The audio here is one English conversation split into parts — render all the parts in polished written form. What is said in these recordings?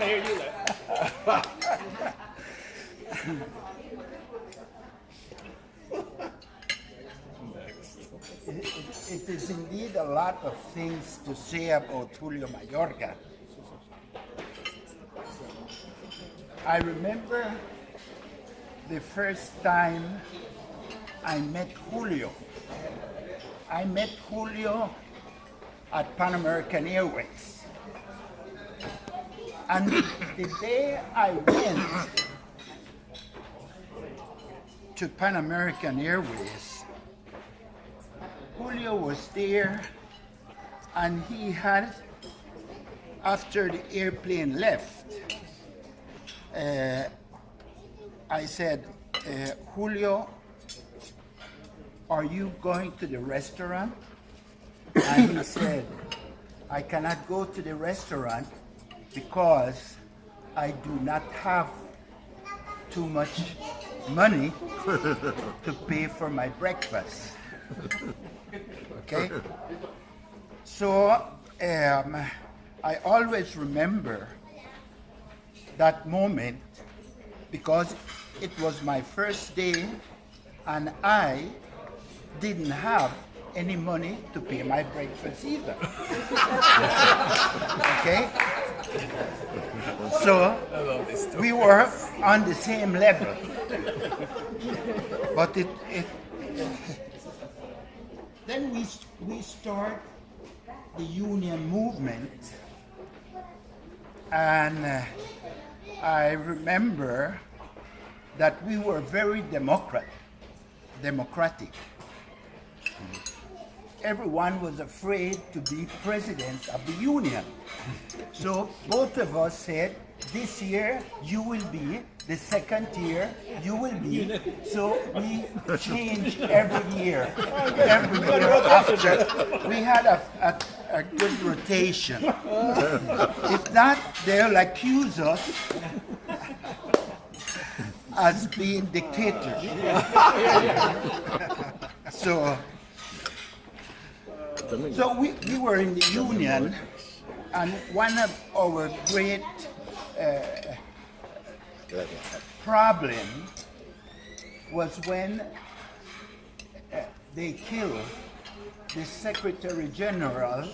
to hear you laugh. It is indeed a lot of things to say about Julio Mayorga. I remember the first time I met Julio. I met Julio at Pan American Airways. And the day I went to Pan American Airways, Julio was there, and he had, after the airplane left, I said, Julio, are you going to the restaurant? And he said, I cannot go to the restaurant because I do not have too much money to pay for my breakfast. Okay? So I always remember that moment because it was my first day and I didn't have any money to pay my breakfast either. Okay? So we were on the same level. But then we start the union movement, and I remember that we were very democratic. Everyone was afraid to be president of the union. So both of us said, this year you will be, the second year you will be. So we changed every year. Every year after. We had a good rotation. If not, they'll accuse us as being dictators. So we were in the union, and one of our great problem was when they killed the Secretary General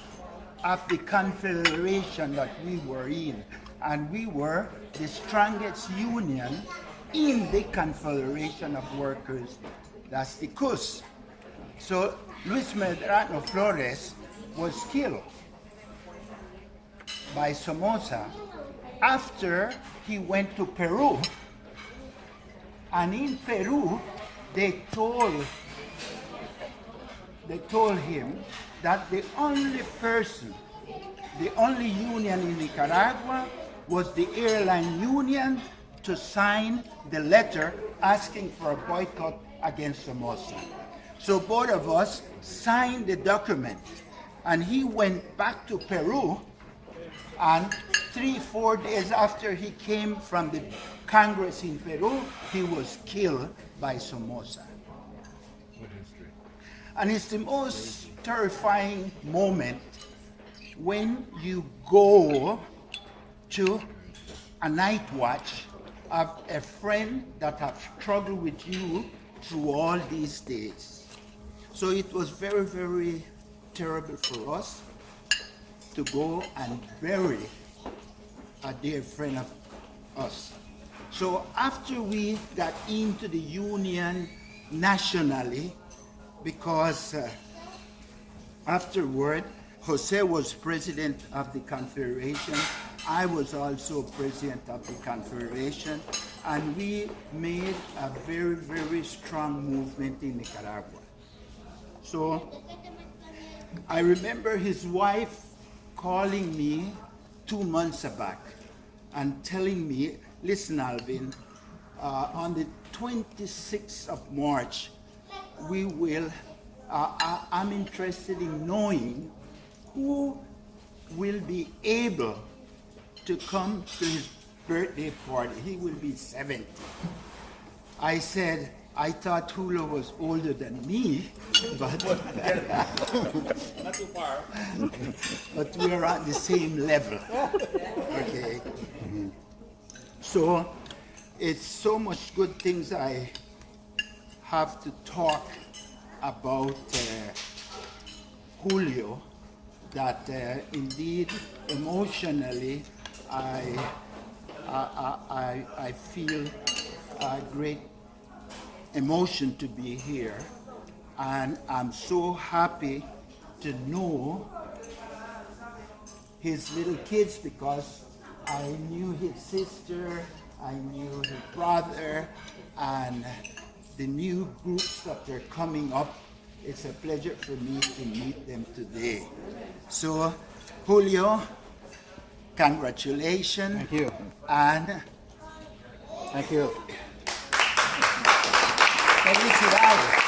of the Confederation that we were in. And we were the strongest union in the Confederation of Workers, that's the CUS. So Luis Medrano Flores was killed by Somoza after he went to Peru. And in Peru, they told him that the only person, the only union in Nicaragua was the airline union to sign the letter asking for a boycott against Somoza. So both of us signed the document, and he went back to Peru, and 3-4 days after he came from the Congress in Peru, he was killed by Somoza. And it's the most terrifying moment when you go to a night watch of a friend that have struggled with you through all these days. So it was very, very terrible for us to go and bury a dear friend of us. So after we got into the union nationally, because afterward, Jose was president of the Confederation, I was also president of the Confederation, and we made a very, very strong movement in Nicaragua. So I remember his wife calling me 2 months back and telling me, listen, Alvin, on the 26th of March, we will, I'm interested in knowing who will be able to come to his birthday party. He will be 70. I said, I thought Julio was older than me, but Not too far. but we're at the same level. Okay. So it's so much good things I have to talk about Julio that indeed emotionally I feel a great emotion to be here, and I'm so happy to know his little kids because I knew his sister, I knew his brother, and the new groups that are coming up. It's a pleasure for me to meet them today. So, Julio, congratulations. Thank you. And Thank you. felicidades.